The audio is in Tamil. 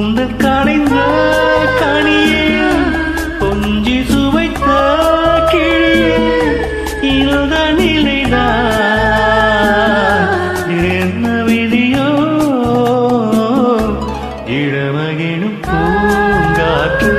கூந்தல் கடைந்த கனியே கொஞ்சி சுவைத்த கிளியே இருந்த நிலைதான் என்ன விதியோ இளமகினும் பூங்காற்று